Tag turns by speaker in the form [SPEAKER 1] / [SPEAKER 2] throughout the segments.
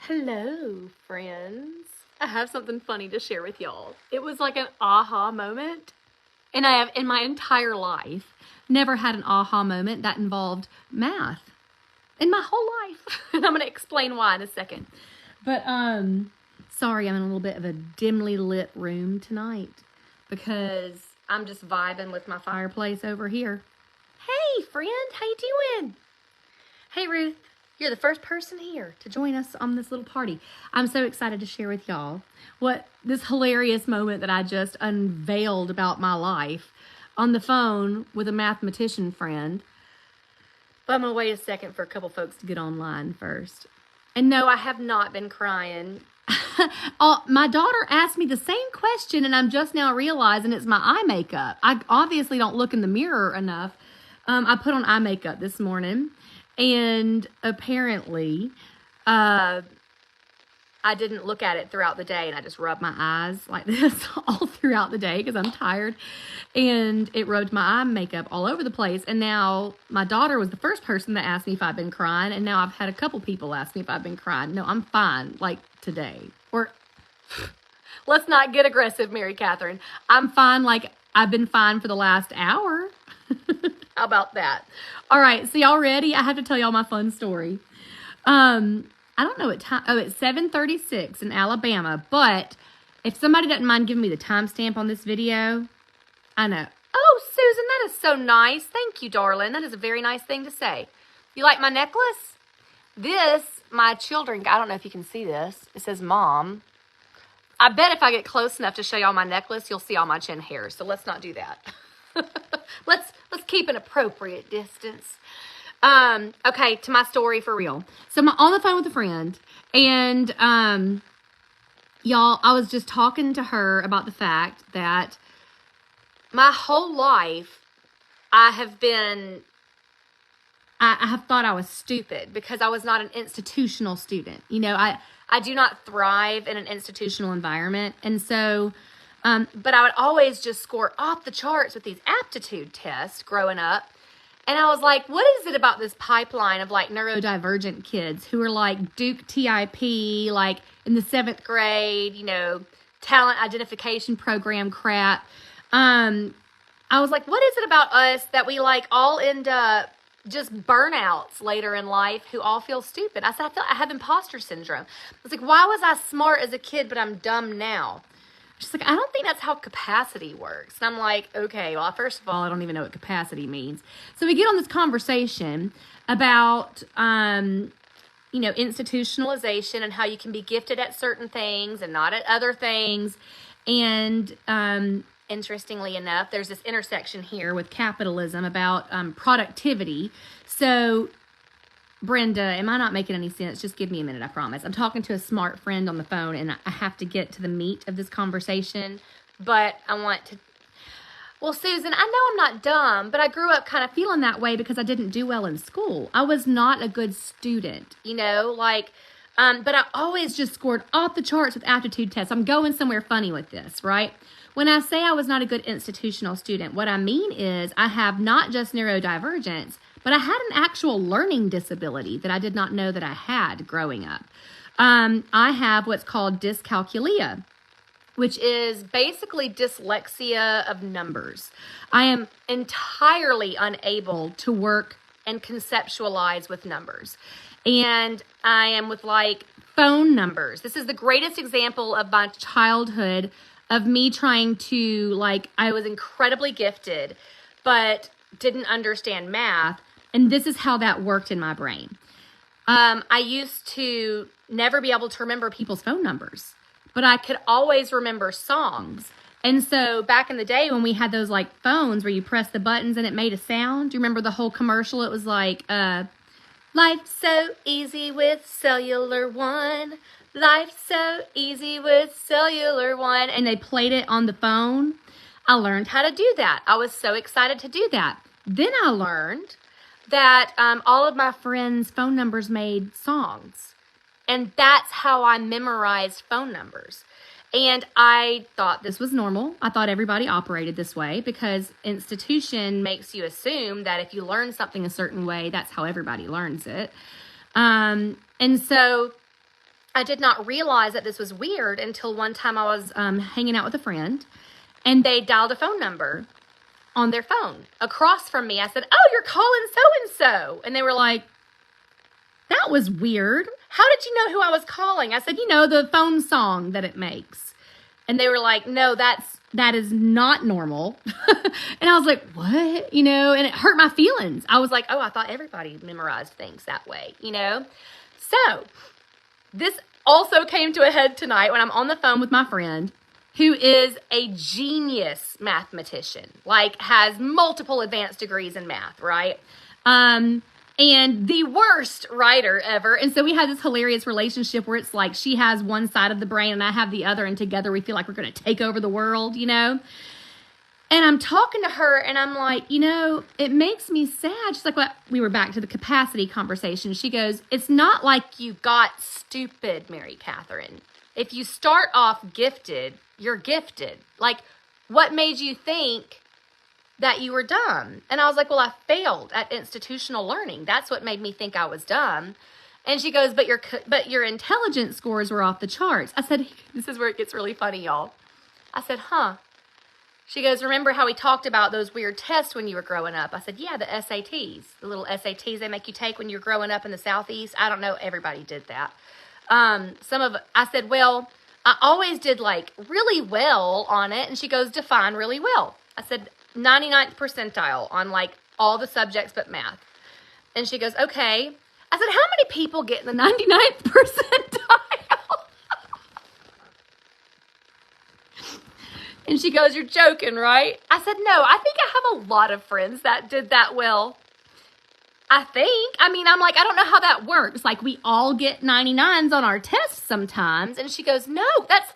[SPEAKER 1] Hello, friends. I have something funny to share with y'all. It was like an aha moment, and I have in my entire life never had an aha moment that involved math in my whole life. And I'm going to explain why in a second. But sorry, I'm in a little bit of a dimly lit room tonight because I'm just vibing with my fireplace over here. Hey, friend, how you doing? Hey, Ruth. You're the first person here to join us on this little party. I'm so excited to share with y'all what this hilarious moment that I just unveiled about my life on the phone with a mathematician friend. But I'm going to wait a second for a couple folks to get online first. And no, I have not been crying. My daughter asked me the same question, and I'm just now realizing it's my eye makeup. I obviously don't look in the mirror enough. I put on eye makeup this morning. And apparently, I didn't look at it throughout the day, and I just rubbed my eyes like this all throughout the day because I'm tired. And it rubbed my eye makeup all over the place. And now my daughter was the first person that asked me if I've been crying. And now I've had a couple people ask me if I've been crying. No, I'm fine, like today. Or let's not get aggressive, Mary Catherine. I'm fine like I've been fine for the last hour. How about that? All right, so y'all ready? I have to tell y'all my fun story. I don't know what time. Oh, it's 7:36 in Alabama. But if somebody doesn't mind giving me the timestamp on this video, I know. Oh, Susan, that is so nice. Thank you, darling. That is a very nice thing to say. You like my necklace? This, my children, I don't know if you can see this. It says Mom. I bet if I get close enough to show y'all my necklace, you'll see all my chin hairs. So let's not do that. Let's keep an appropriate distance. Okay, to my story for real. So I'm on the phone with a friend, and y'all, I was just talking to her about the fact that my whole life I have thought I was stupid because I was not an institutional student. You know, I do not thrive in an institutional environment, and so but I would always just score off the charts with these aptitude tests growing up. And I was like, what is it about this pipeline of like neurodivergent kids who are like Duke TIP, like in the 7th grade, you know, talent identification program crap. I was like, what is it about us that we like all end up just burnouts later in life who all feel stupid? I said, I feel I have imposter syndrome. I was like, why was I smart as a kid, but I'm dumb now? She's like, I don't think that's how capacity works. And I'm like, okay, well, first of all, I don't even know what capacity means. So we get on this conversation about, institutionalization and how you can be gifted at certain things and not at other things. And interestingly enough, there's this intersection here with capitalism about productivity. So Brenda, am I not making any sense? Just give me a minute, I promise. I'm talking to a smart friend on the phone, and I have to get to the meat of this conversation, but I want to... Well, Susan, I know I'm not dumb, but I grew up kind of feeling that way because I didn't do well in school. I was not a good student, but I always just scored off the charts with aptitude tests. I'm going somewhere funny with this, right? When I say I was not a good institutional student, what I mean is I have not just neurodivergence, but I had an actual learning disability that I did not know that I had growing up. I have what's called dyscalculia, which is basically dyslexia of numbers. I am entirely unable to work and conceptualize with numbers. And I am with like phone numbers. This is the greatest example of my childhood of me trying to, I was incredibly gifted, but didn't understand math. And this is how that worked in my brain. I used to never be able to remember people's phone numbers, but I could always remember songs. And so back in the day when we had those phones where you press the buttons and it made a sound, do you remember the whole commercial? It was like, life's so easy with Cellular One. Life's so easy with Cellular One. And they played it on the phone. I learned how to do that. I was so excited to do that. Then I learned that all of my friends' phone numbers made songs. And that's how I memorized phone numbers. And I thought this was normal. I thought everybody operated this way because institution makes you assume that if you learn something a certain way, that's how everybody learns it. And so I did not realize that this was weird until one time I was hanging out with a friend, and they dialed a phone number on their phone across from me. I said, "Oh, you're calling so-and-so." And they were like, "That was weird. How did you know who I was calling?" I said, the phone song that it makes. And they were like, "No, that is not normal." And I was like, "What?" And it hurt my feelings. I was like, "Oh, I thought everybody memorized things that way, So this also came to a head tonight when I'm on the phone with my friend who is a genius mathematician, like has multiple advanced degrees in math, right? And the worst writer ever. And so we had this hilarious relationship where it's like she has one side of the brain and I have the other, and together we feel like we're going to take over the world, And I'm talking to her and I'm like, it makes me sad. She's like, "What?" We were back to the capacity conversation. She goes, "It's not like you got stupid, Mary Catherine. If you start off gifted, you're gifted. Like, what made you think that you were dumb?" And I was like, "Well, I failed at institutional learning. That's what made me think I was dumb." And she goes, but your intelligence scores were off the charts." I said, this is where it gets really funny, y'all. I said, "Huh." She goes, "Remember how we talked about those weird tests when you were growing up?" I said, "Yeah, the SATs, the little SATs they make you take when you're growing up in the Southeast. I don't know. Everybody did that." I said, "Well, I always did like really well on it." And she goes, "Define really well." I said, 99th percentile on like all the subjects but math. And she goes, "Okay." I said, "How many people get in the 99th percentile?" And she goes, "You're joking, right?" I said, "No, I think I have a lot of friends that did that well. I think. I'm like, I don't know how that works. Like, we all get 99s on our tests sometimes." And she goes, "No, that's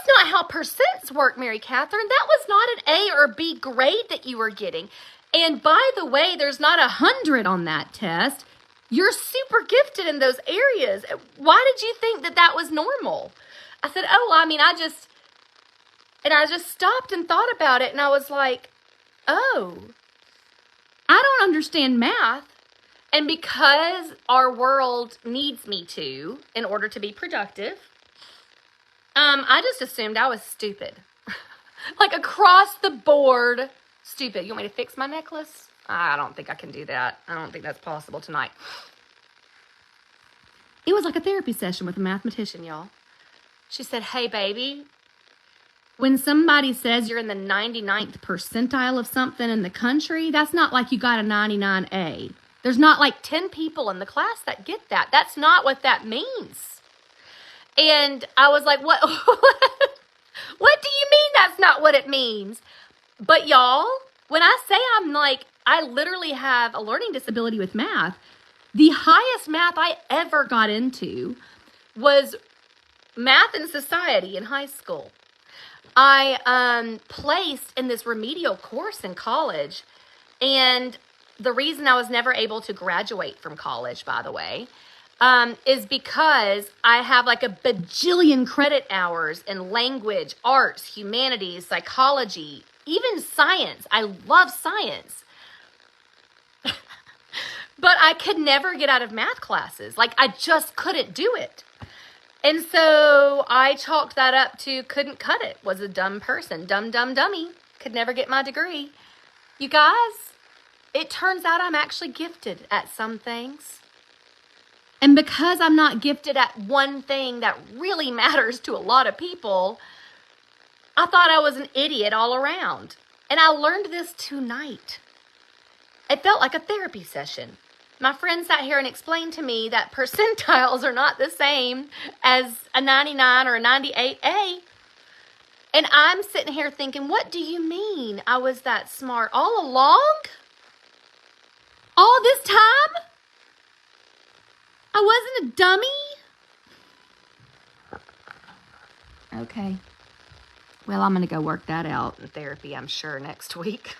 [SPEAKER 1] not how percents work, Mary Catherine. That was not an A or B grade that you were getting. And by the way, there's not 100 on that test. You're super gifted in those areas. Why did you think that was normal?" I said, "Oh, well, I just stopped and thought about it, and I was like, oh, I don't understand math. And because our world needs me to, in order to be productive, I just assumed I was stupid." Like across the board, stupid. "You want me to fix my necklace?" I don't think I can do that. I don't think that's possible tonight. It was like a therapy session with a mathematician, y'all. She said, "Hey, baby, when somebody says you're in the 99th percentile of something in the country, that's not like you got a 99A. There's not like 10 people in the class that get that. That's not what that means." And I was like, "What? What do you mean that's not what it means?" But y'all, when I say I literally have a learning disability with math, the highest math I ever got into was math and society in high school. I placed in this remedial course in college, and the reason I was never able to graduate from college, by the way, is because I have like a bajillion credit hours in language, arts, humanities, psychology, even science. I love science. But I could never get out of math classes. Like, I just couldn't do it. And so I chalked that up to couldn't cut it. Was a dumb person. Dumb, dumb, dummy. Could never get my degree. You guys, it turns out I'm actually gifted at some things. And because I'm not gifted at one thing that really matters to a lot of people, I thought I was an idiot all around. And I learned this tonight. It felt like a therapy session. My friend sat here and explained to me that percentiles are not the same as a 99 or a 98A. And I'm sitting here thinking, what do you mean I was that smart all along? All this time? I wasn't a dummy? Okay. Well, I'm going to go work that out in therapy, I'm sure, next week.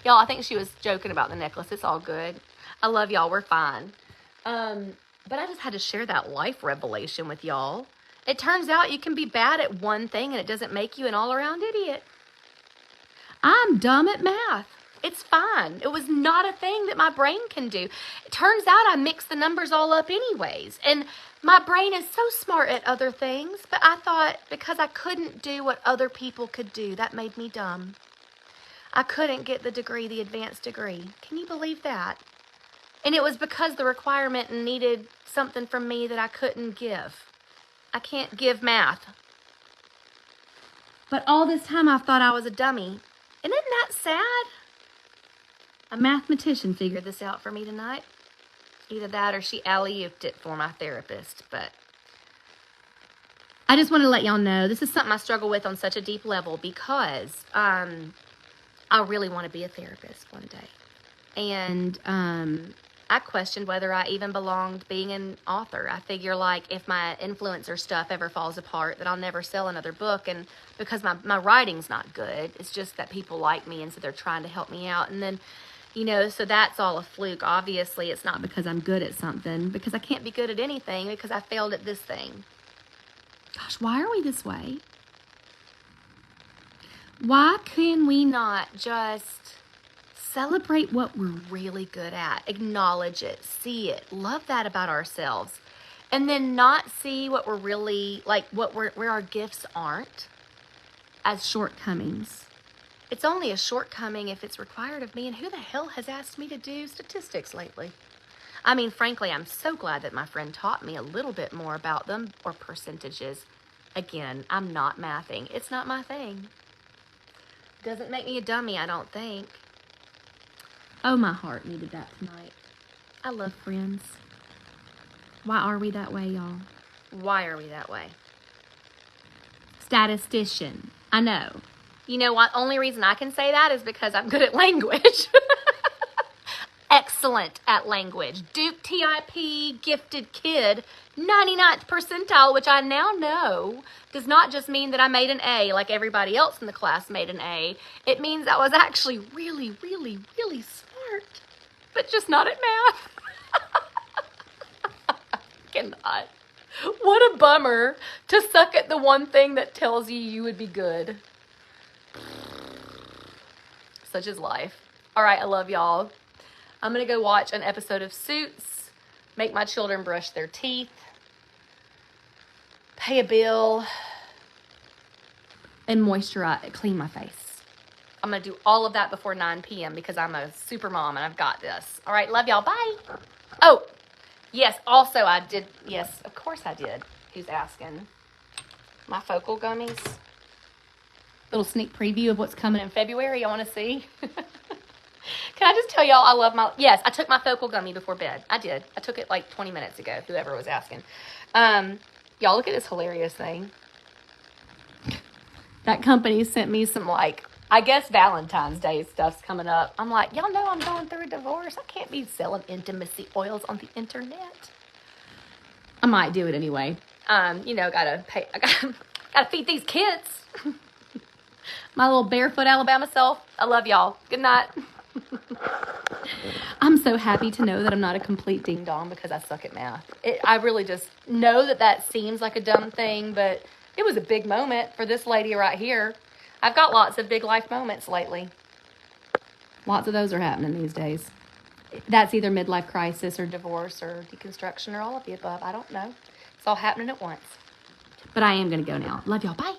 [SPEAKER 1] Y'all, I think she was joking about the necklace. It's all good. I love y'all. We're fine. But I just had to share that life revelation with y'all. It turns out you can be bad at one thing and it doesn't make you an all-around idiot. I'm dumb at math. It's fine. It was not a thing that my brain can do. It turns out I mix the numbers all up anyways. And my brain is so smart at other things, but I thought because I couldn't do what other people could do, that made me dumb. I couldn't get the degree, the advanced degree. Can you believe that? And it was because the requirement needed something from me that I couldn't give. I can't give math. But all this time I thought I was a dummy. And isn't that sad? A mathematician figured this out for me tonight. Either that or she alley-ooped it for my therapist. But I just want to let y'all know this is something I struggle with on such a deep level because I really want to be a therapist one day. And I questioned whether I even belonged being an author. I figure like if my influencer stuff ever falls apart that I'll never sell another book. And because my writing's not good, it's just that people like me and so they're trying to help me out. And then, you know, so that's all a fluke. Obviously, it's not because I'm good at something, because I can't be good at anything because I failed at this thing. Gosh, why are we this way? Why can we not just celebrate what we're really good at, acknowledge it, see it, love that about ourselves, and then not see what we're really, like where our gifts aren't as shortcomings? It's only a shortcoming if it's required of me, and who the hell has asked me to do statistics lately? I mean, frankly, I'm so glad that my friend taught me a little bit more about them, or percentages. Again, I'm not mathing. It's not my thing. Doesn't make me a dummy, I don't think. Oh, my heart needed that tonight. I love friends. Why are we that way, y'all? Why are we that way? Statistician. I know. You know what? Only reason I can say that is because I'm good at language. Excellent at language. Duke TIP, gifted kid, 99th percentile, which I now know does not just mean that I made an A like everybody else in the class made an A. It means I was actually really, really, really smart, but just not at math. Cannot. What a bummer to suck at the one thing that tells you you would be good. Such is life. All right, I love y'all. I'm going to go watch an episode of Suits, make my children brush their teeth, pay a bill, and moisturize, clean my face. I'm going to do all of that before 9 p.m. because I'm a super mom and I've got this. All right, love y'all. Bye. Oh, yes, also I did. Yes, of course I did. Who's asking? My focal gummies. Little sneak preview of what's coming in February. I want to see. Can I just tell y'all I love my... Yes, I took my focal gummy before bed. I did. I took it like 20 minutes ago, whoever was asking. Y'all, look at this hilarious thing. That company sent me some, like, I guess Valentine's Day stuff's coming up. I'm like, y'all know I'm going through a divorce. I can't be selling intimacy oils on the internet. I might do it anyway. You know, gotta pay... gotta feed these kids. My little barefoot Alabama self. I love y'all. Good night. I'm so happy to know that I'm not a complete ding-dong because I suck at math. I really just know that seems like a dumb thing, but it was a big moment for this lady right here. I've got lots of big life moments lately. Lots of those are happening these days. That's either midlife crisis or divorce or deconstruction or all of the above. I don't know. It's all happening at once. But I am going to go now. Love y'all. Bye.